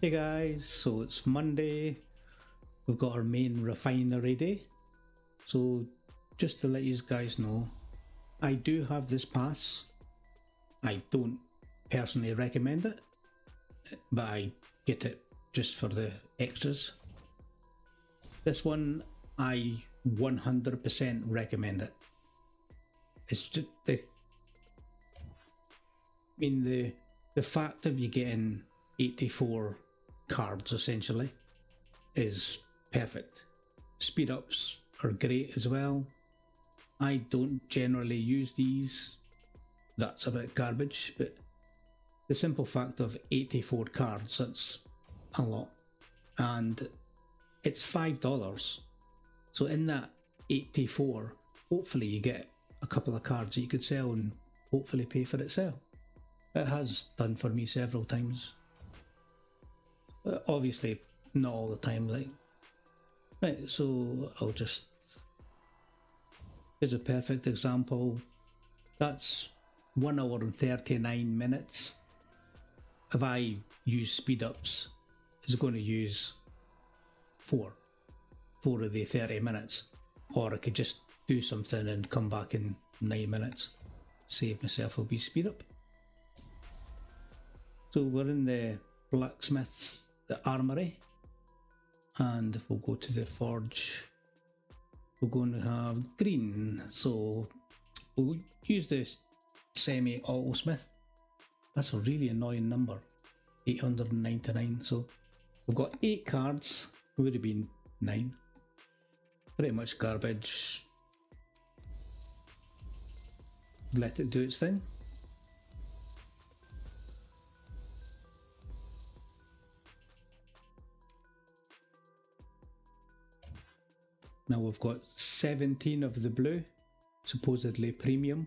Hey guys, so it's Monday, we've got our main Refinery day. So just to let you guys know, I do have this pass. I don't personally recommend it, but I get it just for the extras. This one, I 100% recommend it. It's just the fact of you getting 84 cards essentially is perfect. Speed ups are great as well. I don't generally use these, that's a bit garbage, but the simple fact of 84 cards, that's a lot. And it's $5. So in that 84, hopefully you get a couple of cards that you could sell and hopefully pay for itself. It has done for me several times. Obviously not all the time, like. Right, so I'll just, here's a perfect example. That's 1 hour and 39 minutes. If I use speed ups, it's going to use 4 of the 30 minutes. Or I could just do something and come back in 9 minutes. Save myself a wee speed up. So we're in the blacksmith's, the armory. And we'll go to the forge. We're going to have green, so we'll use this semi-auto smith. That's a really annoying number, 899. So we've got 8 cards, it would have been 9. Pretty much garbage. Let it do its thing. Now we've got 17 of the blue, supposedly premium.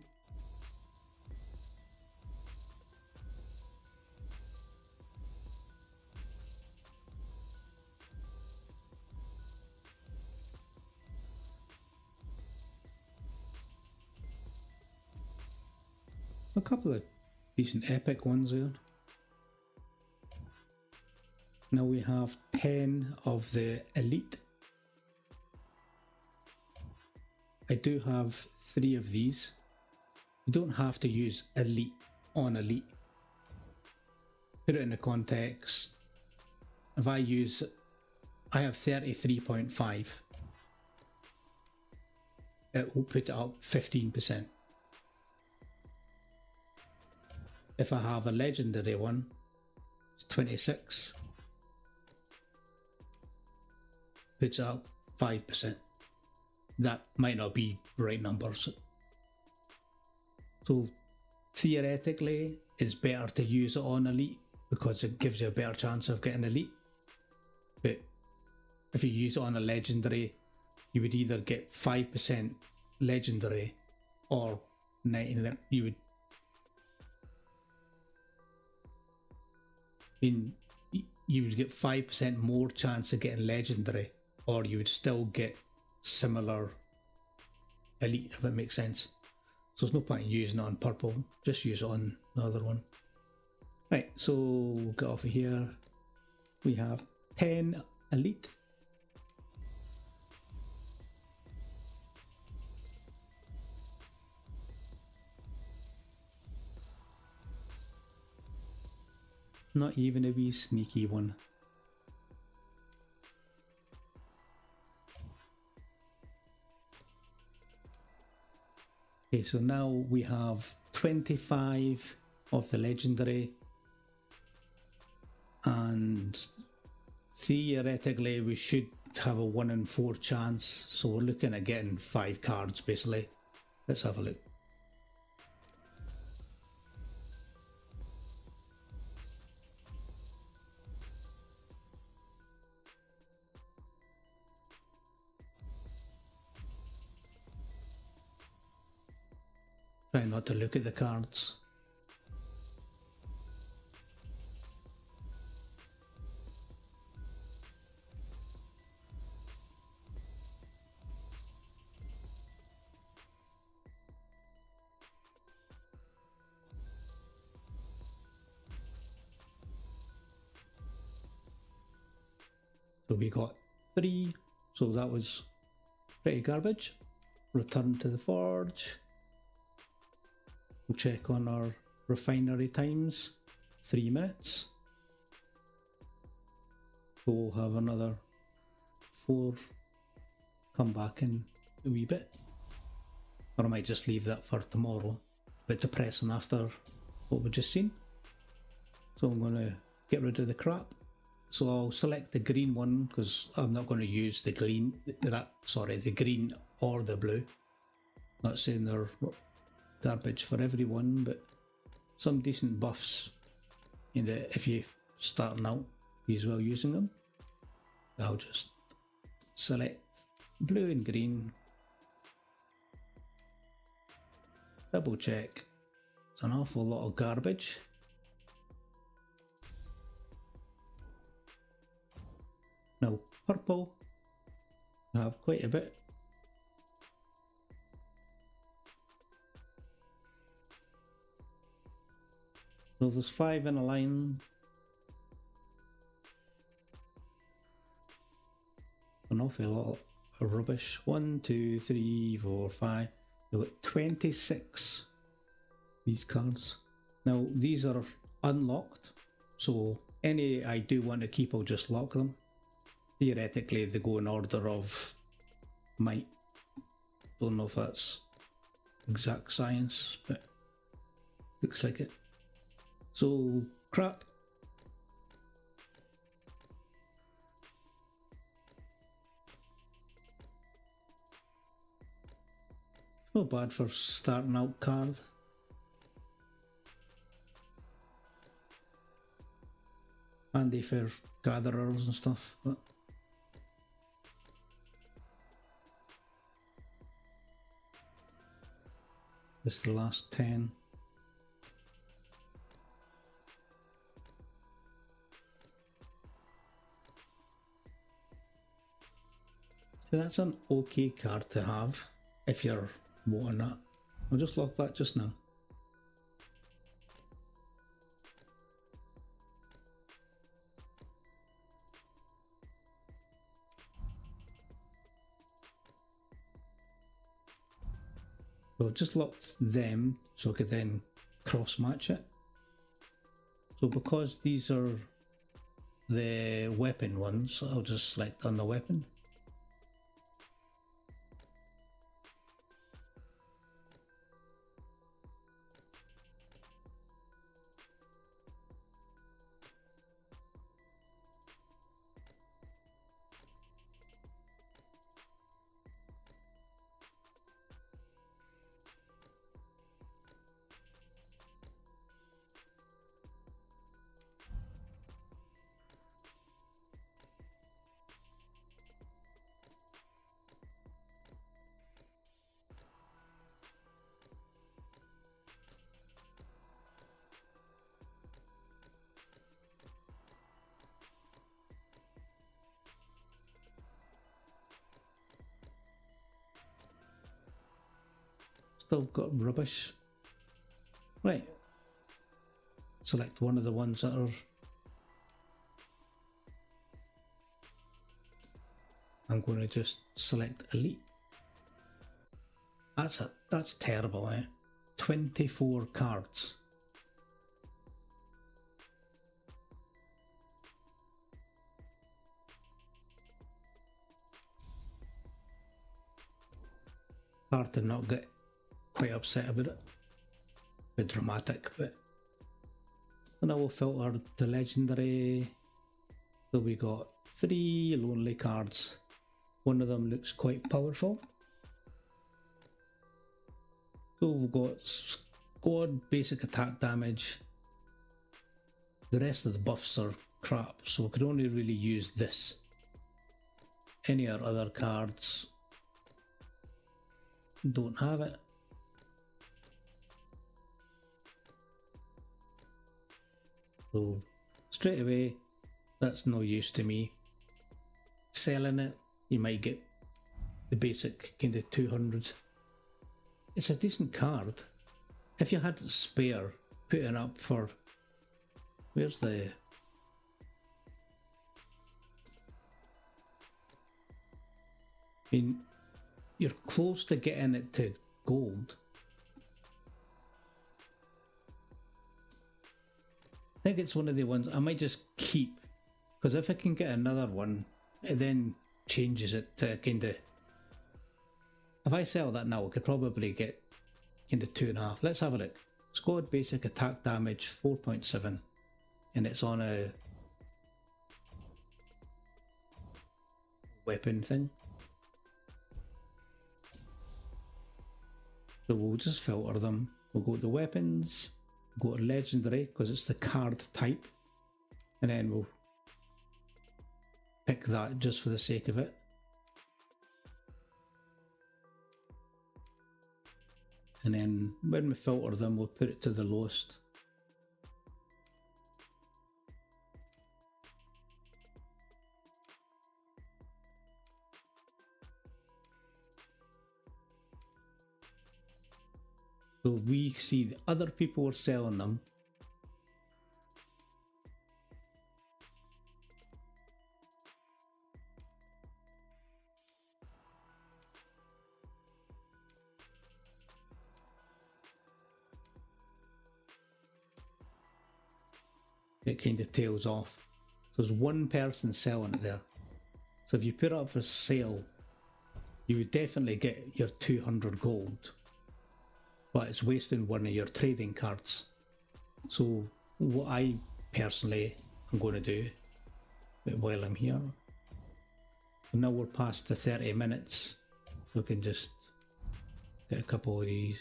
A couple of decent epic ones there. Now we have 10 of the elite. I do have 3 of these. You don't have to use elite on elite. Put it in the context. If I have 33.5. It will put it up 15%. If I have a legendary one, it's 26. Puts it up 5%. That might not be right numbers. So theoretically, it's better to use it on elite because it gives you a better chance of getting elite. But if you use it on a legendary, you would either get 5% legendary or 90. You would get 5% more chance of getting legendary, or you would still get similar elite, if it makes sense. So there's no point in using it on purple, just use it on the other one. Right, so we'll get off of here. We have 10 elite. Not even a wee sneaky one. Okay, so now we have 25 of the legendary, and theoretically we should have a 1 in 4 chance, so we're looking at getting 5 cards basically. Let's have a look. Try not to look at the cards. So we got 3, so that was pretty garbage. Return to the forge. We'll check on our refinery times, 3 minutes. We'll have another 4 come back in a wee bit. Or I might just leave that for tomorrow. A bit depressing after what we've just seen. So I'm going to get rid of the crap. So I'll select the green one because I'm not going to use the green, the green or the blue. Not saying they're garbage for everyone, but some decent buffs if you're starting out as well using them. I'll just select blue and green. Double check. It's an awful lot of garbage. Now purple, I have quite a bit. So there's 5 in a line. An awful lot of rubbish. 1, 2, 3, 4, 5. We've got 26 these cards. Now these are unlocked, so any I do want to keep, I'll just lock them. Theoretically they go in order of might. Don't know if that's exact science, but looks like it. So crap. Not bad for starting out card. Handy for gatherers and stuff. But this is the last 10. So that's an okay card to have if you're wanting that. I'll just lock that just now. Well, I've just locked them so I could then cross match it. So because these are the weapon ones, I'll just select on the weapon. Still got rubbish. Right. Select one of the ones that are. I'm going to just select Elite. That's terrible, eh? 24 cards. Hard to not get quite upset about it. A bit dramatic, but then I will filter the legendary. So we got 3 lonely cards. One of them looks quite powerful. So we've got squad basic attack damage. The rest of the buffs are crap, so we could only really use this. Any of our other cards don't have it. So straight away, that's no use to me. Selling it, you might get the basic kind of 200. It's a decent card. If you had a spare, putting up for, where's the I mean, you're close to getting it to gold. I think it's one of the ones I might just keep, because if I can get another one, it then changes it to kind of. If I sell that now, I could probably get kind of 2.5. Let's have a look. Squad basic attack damage 4.7, and it's on a weapon thing. So we'll just filter them. We'll go to the weapons, go to legendary because it's the card type, and then we'll pick that just for the sake of it. And then when we filter them, we'll put it to the lowest. So we see the other people are selling them. It kind of tails off. So there's one person selling it there. So if you put it up for sale, you would definitely get your 200 gold. But it's wasting one of your trading cards. So what I personally am going to do while I'm here, and now we're past the 30 minutes, so we can just get a couple of these.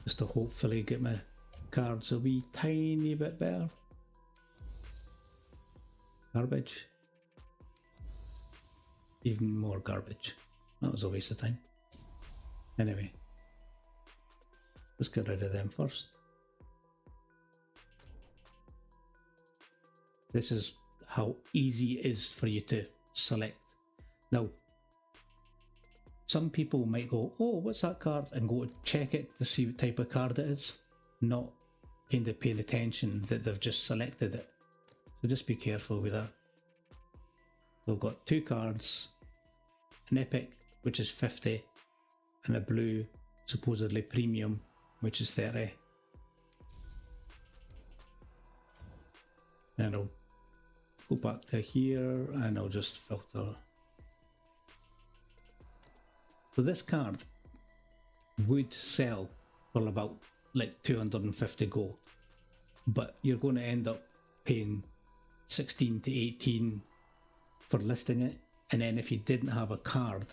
Just to hopefully get my cards a wee tiny bit better. Garbage. Even more garbage. That was a waste of time. Anyway, let's get rid of them first. This is how easy it is for you to select. Now, some people might go, oh, what's that card? And go to check it to see what type of card it is, not kind of paying attention that they've just selected it. So just be careful with that. We've got two cards, an epic, which is 50, and a blue, supposedly premium, which is 30. And I'll go back to here and I'll just filter. So this card would sell for about like 250 gold, but you're going to end up paying 16 to 18 for listing it, and then if you didn't have a card,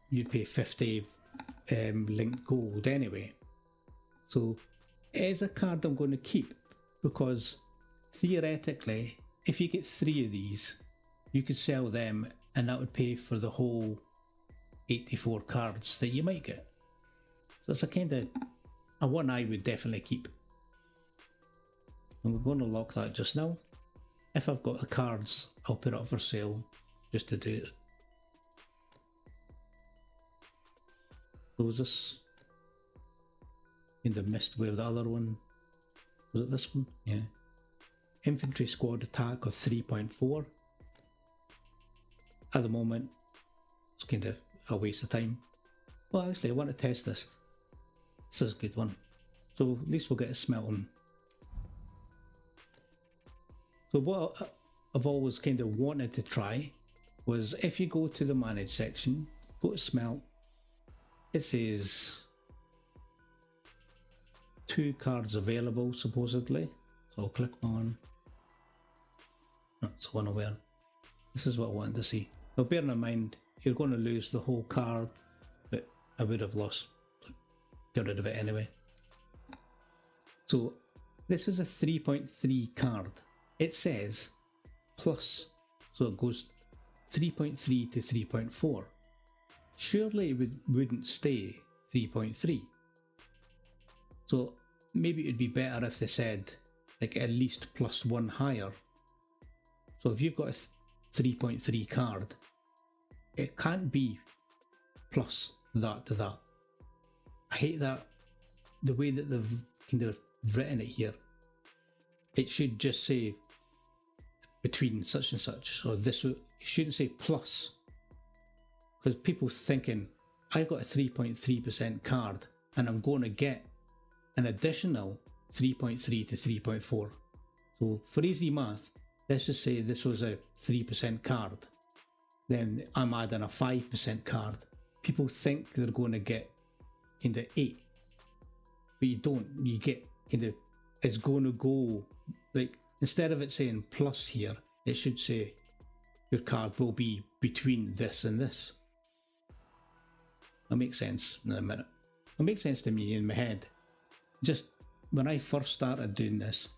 you'd pay 50 linked gold anyway. So it is a card I'm going to keep, because theoretically, if you get 3 of these, you could sell them and that would pay for the whole 84 cards that you might get. So it's a kind of a one I would definitely keep. And we're going to lock that just now. If I've got the cards, I'll put it up for sale just to do it. Close this. In the mist where the other one, was it this one? Yeah. Infantry squad attack of 3.4. At the moment, it's kind of a waste of time. Well, actually, I want to test this. This is a good one. So at least we'll get a smelting. So what I've always kind of wanted to try was, if you go to the manage section, go to smelt, it says 2 cards available supposedly. So I'll click on, that's one aware. This is what I wanted to see. Now bearing in mind, you're going to lose the whole card, but I would have lost, get rid of it anyway. So this is a 3.3 card. It says plus, so it goes 3.3 to 3.4. Surely it wouldn't stay 3.3. So maybe it would be better if they said like at least +1 higher. So if you've got a 3.3 card, it can't be plus that to that. I hate that the way that they've kind of written it here, it should just say between such and such, or this. It shouldn't say plus, because people thinking I got a 3.3% card and I'm going to get an additional 3.3 to 3.4. So for easy math, let's just say this was a 3% card, then I'm adding a 5% card. People think they're going to get kind of 8, but you don't. You get kind of, it's going to go, like, instead of it saying plus here, it should say your card will be between this and this. That makes sense in a minute. It makes sense to me in my head. Just when I first started doing this,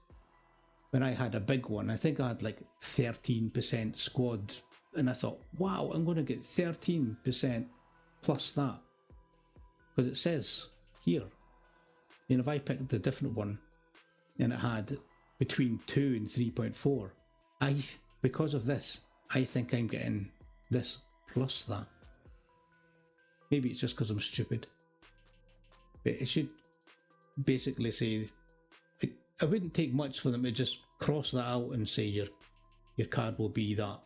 when I had a big one, I think I had like 13% squad, and I thought, wow, I'm going to get 13% plus that, because it says here. And if I picked a different one and it had between 2 and 3.4, because of this, I think I'm getting this plus that. Maybe it's just because I'm stupid, but it should basically say, it wouldn't take much for them to just cross that out and say your card will be that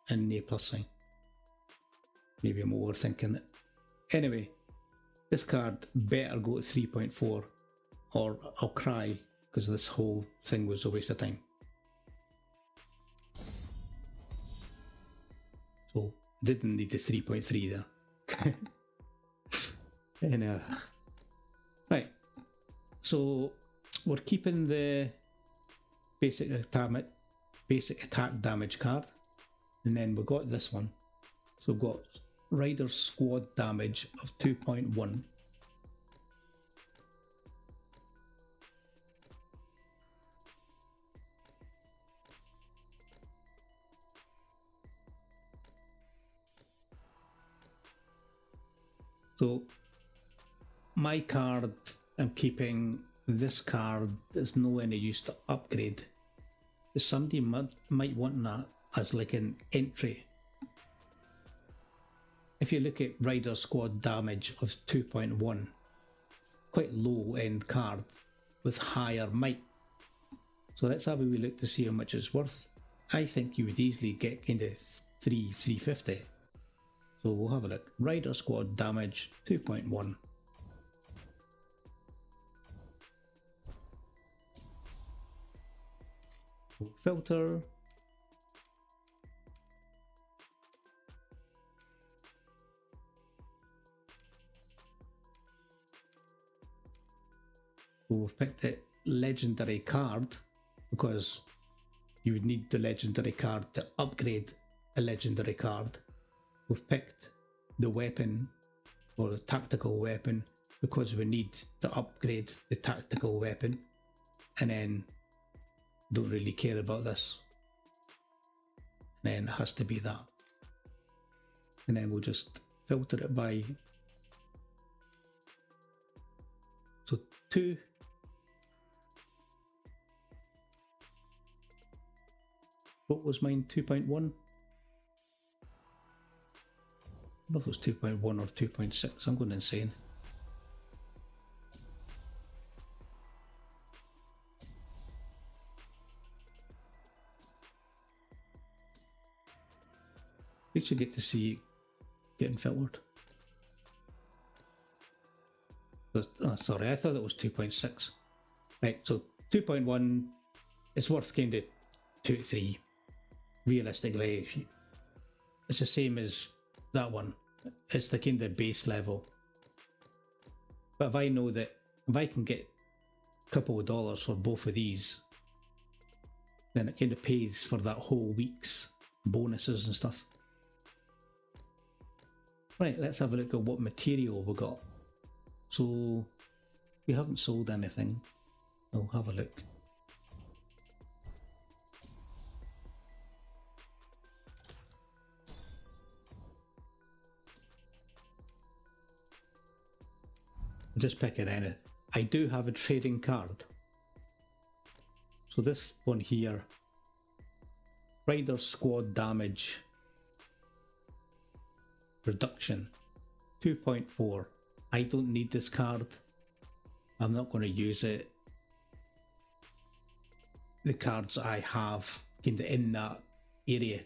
and the plus sign. Maybe I'm overthinking it. Anyway, this card better go to 3.4 or I'll cry, because this whole thing was a waste of time. So didn't need the 3.3 there. And right, so we're keeping the basic attack damage card, and then we've got this one. So we've got Rider Squad damage of 2.1. So my card, I'm keeping this card. There's no any use to upgrade. Somebody might want that as like an entry. If you look at Rider Squad damage of 2.1, quite low end card with higher might. So let's have a wee look to see how much it's worth. I think you would easily get kind of 350. So we'll have a look. Rider Squad damage 2.1. Filter. We've picked a legendary card because you would need the legendary card to upgrade a legendary card. We've picked the weapon, or the tactical weapon, because we need to upgrade the tactical weapon, and then don't really care about this, and then it has to be that, and then we'll just filter it by, so 2, what was mine, 2.1? I don't know if it was 2.1 or 2.6, I'm going insane. We should get to see it getting filtered. Oh, sorry, I thought it was 2.6. Right, so 2.1 is worth kind of 2 to 3. Realistically, it's the same as that one. It's the kind of base level. But if I know that if I can get a couple of dollars for both of these, then it kind of pays for that whole week's bonuses and stuff. Right, let's have a look at what material we got. So we haven't sold anything. I'll have a look. I'll just pick it in. I do have a trading card. So this one here, Rider Squad damage reduction 2.4. I don't need this card. I'm not going to use it. The cards I have kind of in that area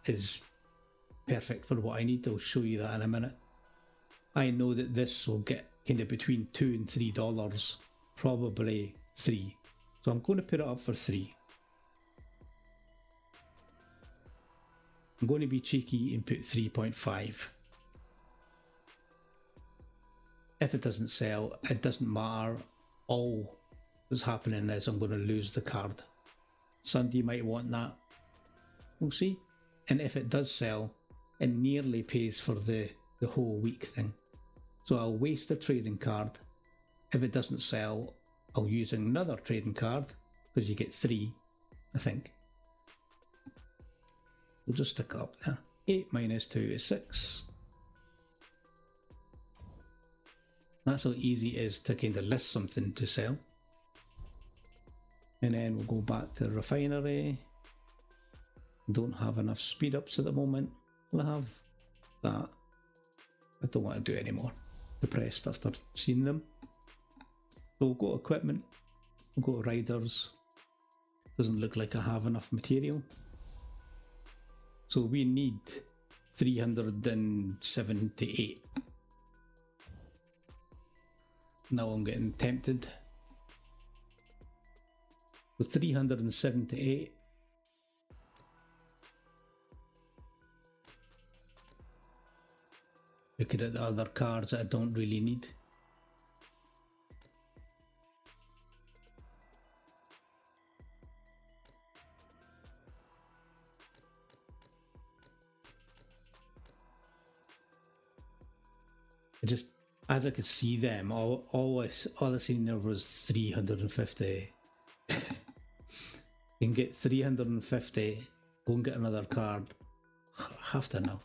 is perfect for what I need. I'll show you that in a minute. I know that this will get kind of between $2 and $3, probably 3. So I'm going to put it up for 3. I'm going to be cheeky and put 3.5. If it doesn't sell, it doesn't matter. All that's happening is I'm going to lose the card. Somebody might want that. We'll see. And if it does sell, it nearly pays for the whole week thing. So I'll waste a trading card. If it doesn't sell, I'll use another trading card, because you get 3, I think. We'll just stick it up there. 8 minus 2 is 6. That's how easy it is to kind of list something to sell. And then we'll go back to Refinery. Don't have enough speed ups at the moment. We'll have that. I don't want to do any more. Depressed after seeing them. So we'll go to equipment. We'll go to riders. Doesn't look like I have enough material. So we need 378. Now I'm getting tempted. With 378. Looking at the other cards that I don't really need. As I could see them, all I seen there was 350. You can get 350, go and get another card. I have to now.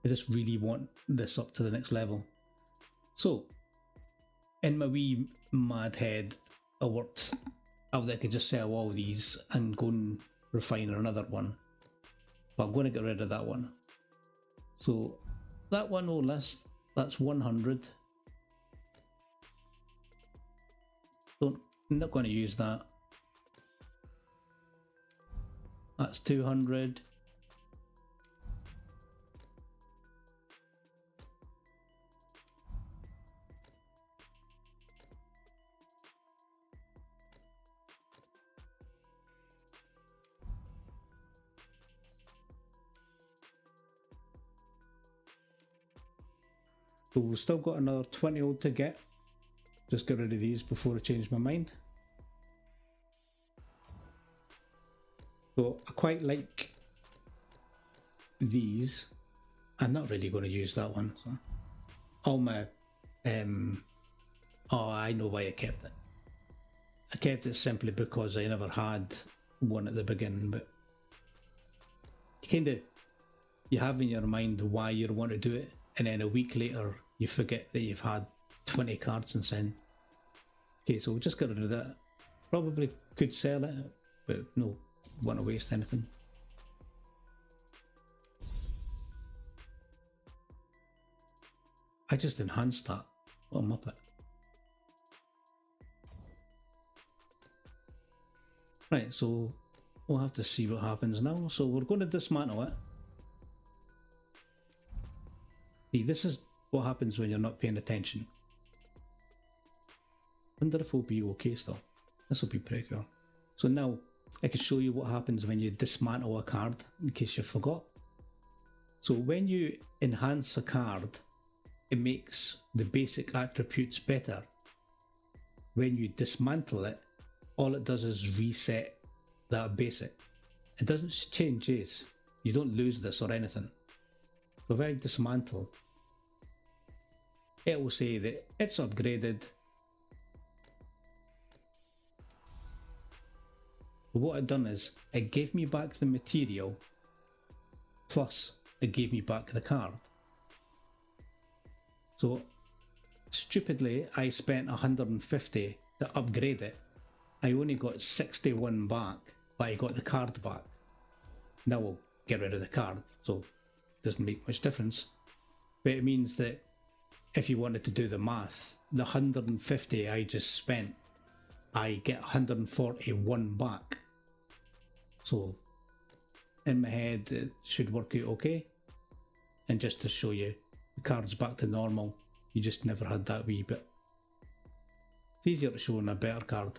I just really want this up to the next level. So, in my wee mad head, I worked out that I could just sell all these and go and refine another one. But I'm going to get rid of that one. So, that one will list. That's 100. I'm not going to use that. That's 200. So we've still got another 20 odd to get. Just get rid of these before I change my mind. So I quite like these. I'm not really going to use that one. So all my oh, I know why I kept it. I kept it simply because I never had one at the beginning, but you have in your mind why you want to do it, and then a week later you forget that you've had 20 cards and send. Okay, so we'll just get rid of that. Probably could sell it, but no, want to waste anything. I just enhanced that. What a muppet. Right, so we'll have to see what happens now. So we're going to dismantle it. See, this is what happens when you're not paying attention. I wonder if we'll be okay still. This will be pretty cool. So now I can show you what happens when you dismantle a card, in case you forgot. So when you enhance a card, it makes the basic attributes better. When you dismantle it, all it does is reset that basic. It doesn't change this. You don't lose this or anything. So if I dismantle, it will say that it's upgraded. But what I've done is, it gave me back the material, plus it gave me back the card. So, stupidly, I spent 150 to upgrade it. I only got 61 back, but I got the card back. Now we'll get rid of the card, so it doesn't make much difference. But it means that if you wanted to do the math, the 150 I just spent, I get 141 back. So in my head it should work out okay. And just to show you, the card's back to normal. You just never had that wee bit. It's easier to show on a better card.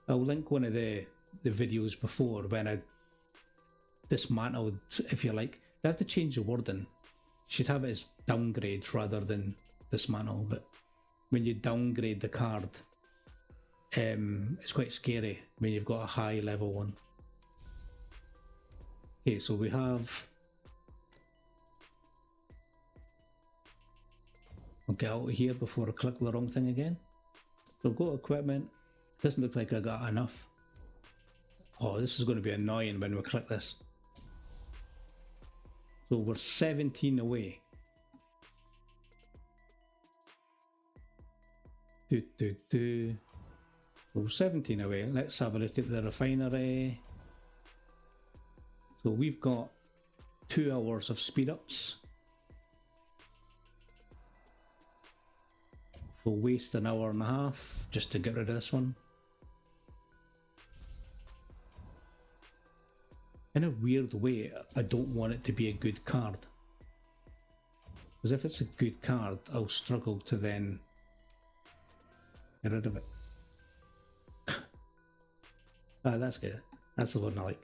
I'll link one of the videos before when I dismantled, if you like. They have to change the wording. You should have it as downgrade rather than dismantle, but when you downgrade the card, it's quite scary when you've got a high level one. Okay, so we have, I'll get out of here before I click the wrong thing again. So go to equipment. Doesn't look like I got enough. Oh, this is going to be annoying when we click this. So we're 17 away. We're 17 away. Let's have a look at the refinery. So we've got 2 hours of speed ups. We'll waste an hour and a half just to get rid of this one. In a weird way, I don't want it to be a good card. Because if it's a good card, I'll struggle to then get rid of it. Ah, that's good. That's the one I like.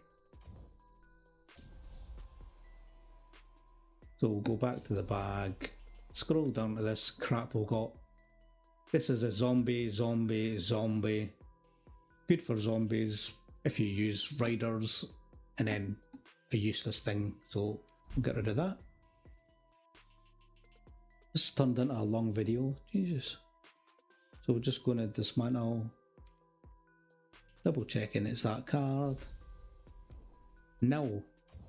So we'll go back to the bag, scroll down to this crap we've got. This is a zombie. Good for zombies if you use riders, and then a useless thing, so we'll get rid of that. This turned into a long video, Jesus. So we're just going to dismantle, double checking it's that card. Now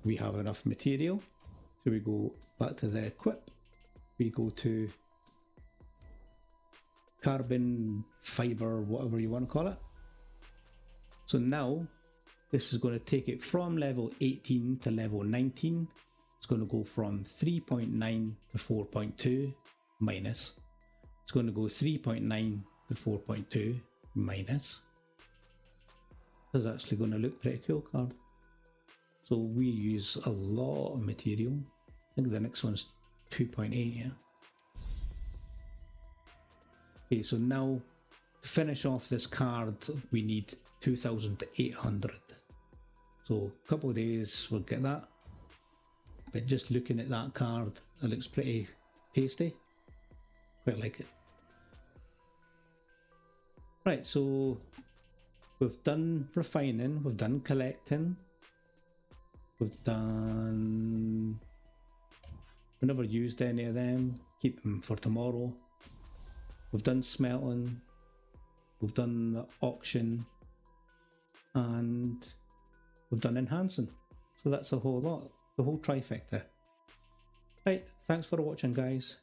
we have enough material, so we go back to the equip, we go to carbon fiber, whatever you want to call it. So now this is going to take it from level 18 to level 19. It's going to go from 3.9 to 4.2 minus. It's going to go 3.9 to 4.2 minus. This is actually going to look pretty cool card. So we use a lot of material. I think the next one's 2.8, yeah. Okay, so now to finish off this card we need 2,800. So a couple of days we'll get that. But just looking at that card, it looks pretty tasty. Quite like it. Right, so we've done refining, we've done collecting, we've done... we never used any of them, keep them for tomorrow. We've done smelting, we've done the auction, and we've done enhancing. So that's a whole lot, the whole trifecta. Right, thanks for watching guys.